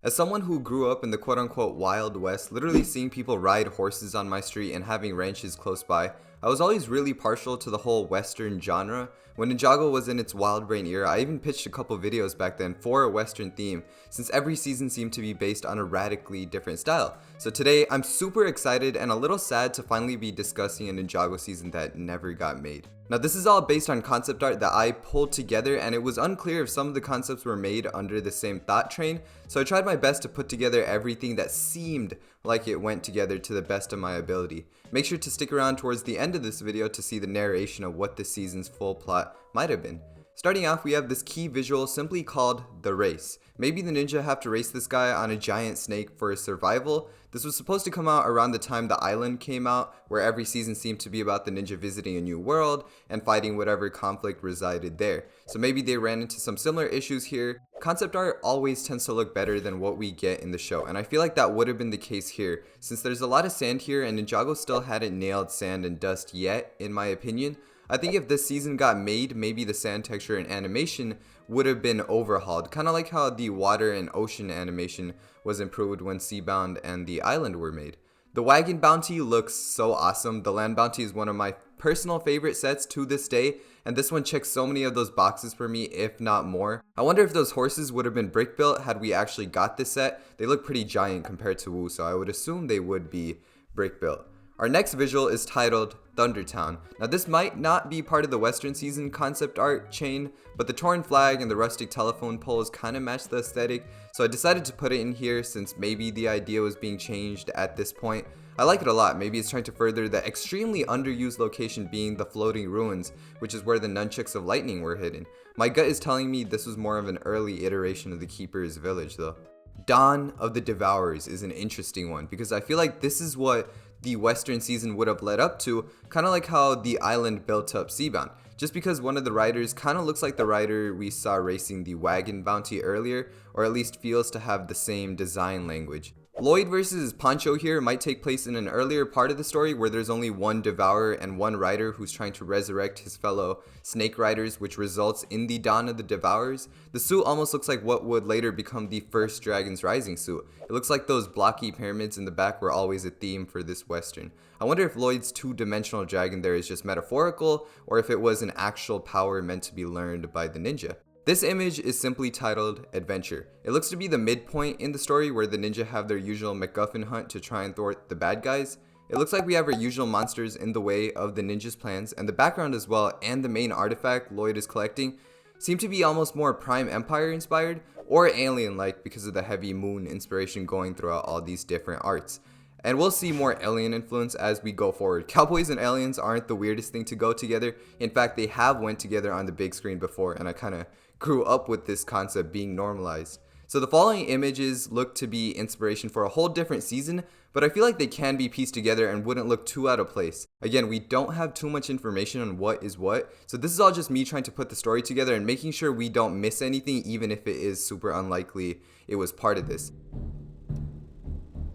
As someone who grew up in the quote-unquote Wild West, literally seeing people ride horses on my street and having ranches close by, I was always really partial to the whole Western genre. When Ninjago was in its Wildbrain era, I even pitched a couple videos back then for a Western theme, since every season seemed to be based on a radically different style. So today, I'm super excited and a little sad to finally be discussing a Ninjago season that never got made. Now this is all based on concept art that I pulled together, and it was unclear if some of the concepts were made under the same thought train, so I tried my best to put together everything that seemed like it went together to the best of my ability. Make sure to stick around towards the end of this video to see the narration of what this season's full plot might have been. Starting off, we have this key visual simply called The Race. Maybe the ninja have to race this guy on a giant snake for his survival. This was supposed to come out around the time The Island came out, where every season seemed to be about the ninja visiting a new world and fighting whatever conflict resided there. So maybe they ran into some similar issues here. Concept art always tends to look better than what we get in the show, and I feel like that would have been the case here, since there's a lot of sand here and Ninjago still hadn't nailed sand and dust yet, in my opinion. I think if this season got made, maybe the sand texture and animation would have been overhauled, kind of like how the water and ocean animation was improved when Seabound and the Island were made. The wagon bounty looks so awesome. The land bounty is one of my personal favorite sets to this day, and this one checks so many of those boxes for me, if not more. I wonder if those horses would have been brick built had we actually got this set. They look pretty giant compared to Wu, so I would assume they would be brick built. Our next visual is titled Thundertown. Now this might not be part of the Western season concept art chain, but the torn flag and the rustic telephone poles kind of match the aesthetic, so I decided to put it in here since maybe the idea was being changed at this point. I like it a lot. Maybe it's trying to further the extremely underused location being the floating ruins, which is where the nunchucks of lightning were hidden. My gut is telling me this was more of an early iteration of the Keeper's Village though. Dawn of the Devourers is an interesting one because I feel like this is what the Western season would have led up to, kind of like how the Island built up Seabound. Just because one of the riders kind of looks like the rider we saw racing the wagon bounty earlier, or at least feels to have the same design language. Lloyd versus Pancho here might take place in an earlier part of the story where there's only one devourer and one rider who's trying to resurrect his fellow snake riders, which results in the Dawn of the Devourers. The suit almost looks like what would later become the first Dragon's Rising suit. It looks like those blocky pyramids in the back were always a theme for this western. I wonder if Lloyd's two-dimensional dragon there is just metaphorical, or if it was an actual power meant to be learned by the ninja. This image is simply titled Adventure. It looks to be the midpoint in the story where the ninja have their usual MacGuffin hunt to try and thwart the bad guys. It looks like we have our usual monsters in the way of the ninja's plans, and the background as well and the main artifact Lloyd is collecting seem to be almost more Prime Empire inspired or alien-like because of the heavy moon inspiration going throughout all these different arts. And we'll see more alien influence as we go forward. Cowboys and aliens aren't the weirdest thing to go together. In fact, they have went together on the big screen before, and I kind of grew up with this concept being normalized. So the following images look to be inspiration for a whole different season, but I feel like they can be pieced together and wouldn't look too out of place. Again, we don't have too much information on what is what, so this is all just me trying to put the story together and making sure we don't miss anything, even if it is super unlikely it was part of this.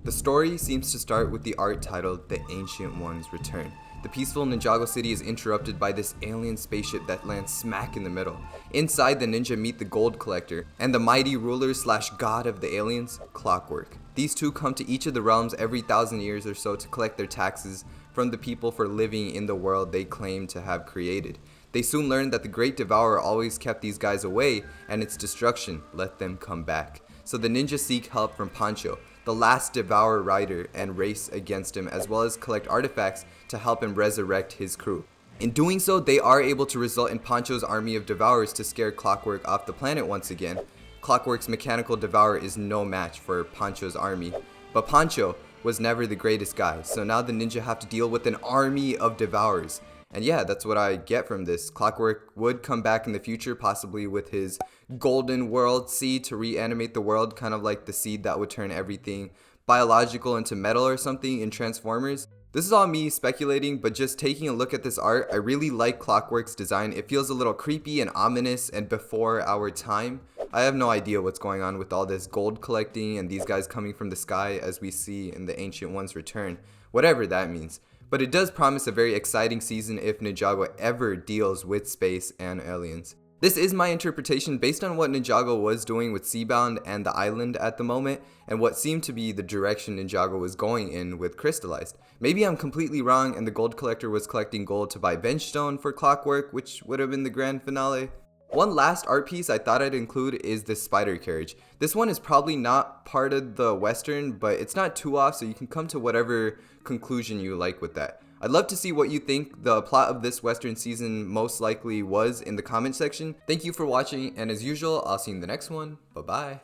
The story seems to start with the art titled The Ancient One's Return. The peaceful Ninjago city is interrupted by this alien spaceship that lands smack in the middle. Inside, the ninja meet the gold collector and the mighty ruler slash god of the aliens, Clockwork. These two come to each of the realms every 1,000 years or so to collect their taxes from the people for living in the world they claim to have created. They soon learn that the Great Devourer always kept these guys away, and its destruction let them come back. So the ninja seek help from Pancho, the last Devourer rider, and race against him, as well as collect artifacts to help him resurrect his crew. In doing so, they are able to result in Pancho's army of Devourers to scare Clockwork off the planet once again. Clockwork's mechanical Devourer is no match for Pancho's army, but Pancho was never the greatest guy, so now the ninja have to deal with an army of Devourers. And yeah, that's what I get from this. Clockwork would come back in the future, possibly with his golden world seed to reanimate the world, kind of like the seed that would turn everything biological into metal or something in Transformers. This is all me speculating, but just taking a look at this art, I really like Clockwork's design. It feels a little creepy and ominous and before our time. I have no idea what's going on with all this gold collecting and these guys coming from the sky as we see in the Ancient One's Return, whatever that means. But it does promise a very exciting season if Ninjago ever deals with space and aliens. This is my interpretation based on what Ninjago was doing with Seabound and the island at the moment, and what seemed to be the direction Ninjago was going in with Crystallized. Maybe I'm completely wrong and the gold collector was collecting gold to buy Benchstone for Clockwork, which would have been the grand finale. One last art piece I thought I'd include is this spider carriage. This one is probably not part of the Western, but it's not too off, so you can come to whatever conclusion you like with that. I'd love to see what you think the plot of this Western season most likely was in the comment section. Thank you for watching, and as usual, I'll see you in the next one. Bye bye.